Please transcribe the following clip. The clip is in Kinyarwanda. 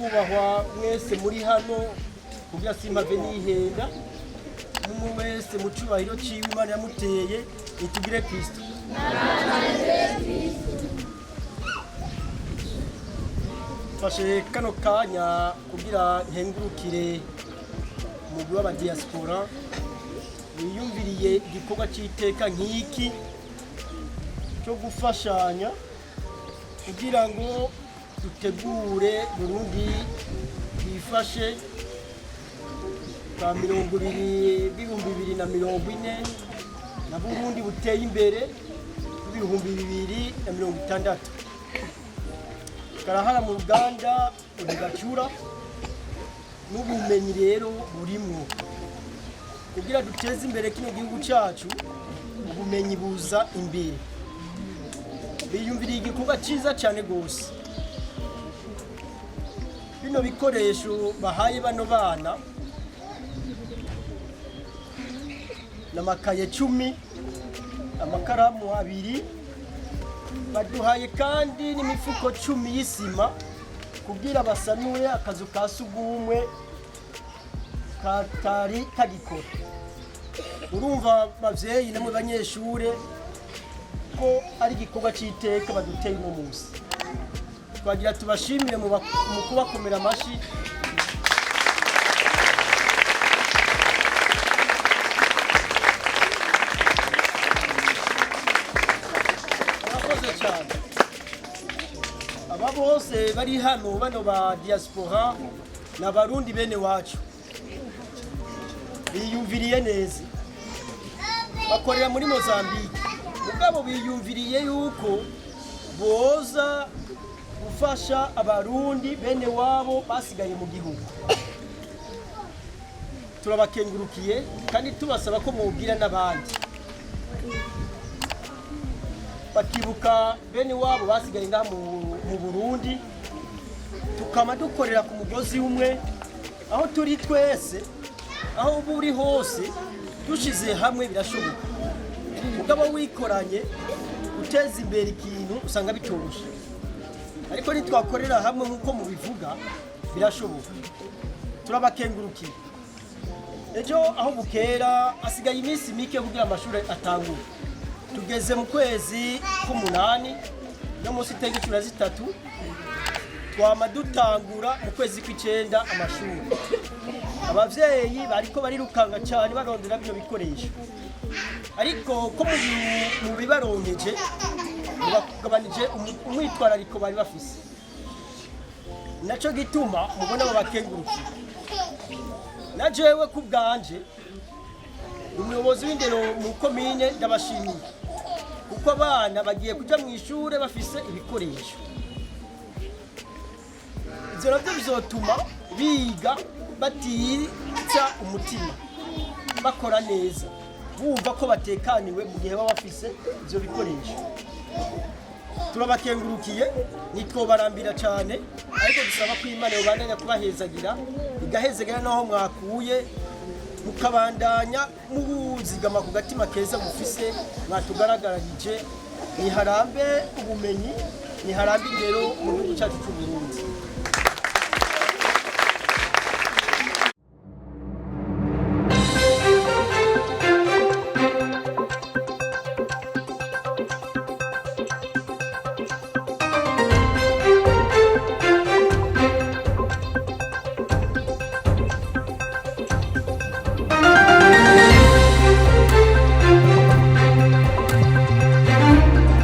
bakubahwa mwese muri hano kugira simpave nihenda umwe wese mu cyubahiro ciwe Imana yamuteye itugire Kristo. Fashe kano kanya kugira nkengurukire umugwi w'aba diaspora yiyumviriye igikorwa cy'iteka nk'iki cyo gufashanya kugira ngo dutegure Burundi twifashe ka 2040 na Burundi buteye imbere 2060. Karahara mu Uganda ubugacura n'ubumenyi rero burimwo kugira duteze imbere kino gihugu cyacu. Ubumenyi buza imbere, biyumviriye igikorwa cyiza cyane gose. Bino bikoresho bahaye bano bana n'amakaye 10, amakaramu 2, baduhaye kandi n'imifuko 10 y'isima kugira basanure akazu ka sugumwe katari kagikora. Urumva bavyeyi namwe banyeshure ko ari igikorwa cy'iteka baduteye uno munsi. Twagira tubashimire mu kubakomera amashi. Aba bose bari hano bano ba diaspora n'abarundi bene wacu biyumviriye neza, bakorera muri Mozambique, mugabo biyumviriye yuko boza gufasha abarundi bene wabo basigaye mu gihugu. Turabakengurukiye kandi tubasaba ko mubwira n'abandi bakibuka bene wabo basigaye ngaha mu Burundi, tukama dukorera ku mugozi umwe aho turi twese, aho buri hose dushize hamwe birashoboka. Mugabo wikoranye guteza imbere ikintu usanga bitoroshe, ariko nitwakorera hamwe nkuko mubivuga birashoboka. Turabakengurukiye. Ejo aho bukera asigaye iminsi mike kugira amashuri atangure. Tugeze mu kwezi k'umunani no munsi itariki 13 twama dutangura mu kwezi kw'icenda amashuri. Abavyeyi bariko barirukanga cyane barondera bino bikoresho, ariko ko mu bibaronkeje bagabanije umwitwarariko bari bafise. Naco gituma mubona abo bakengurukiye. Na jewe ku bwanje umuyobozi w'indero mu komine ndabashimiye kuko abana bagiye kuja mu ishure bafise ibikoresho. Ivyo navyo bizotuma biga batitsa umutima, bakora neza, bumva ko batekaniwe mu gihe baba bafise ivyo bikoresho. Turabakengurukiye, nitwobarambira cyane, ariko dusaba ko Imana yobandanya kubahezagira, igahezagira naho mwakuye, mukabandanya mubuzigama ku gatima keza mufise mwatugaragarije. Niharambe ubumenyi, niharambe indero mu gihugu cyacu cy'u Burundi.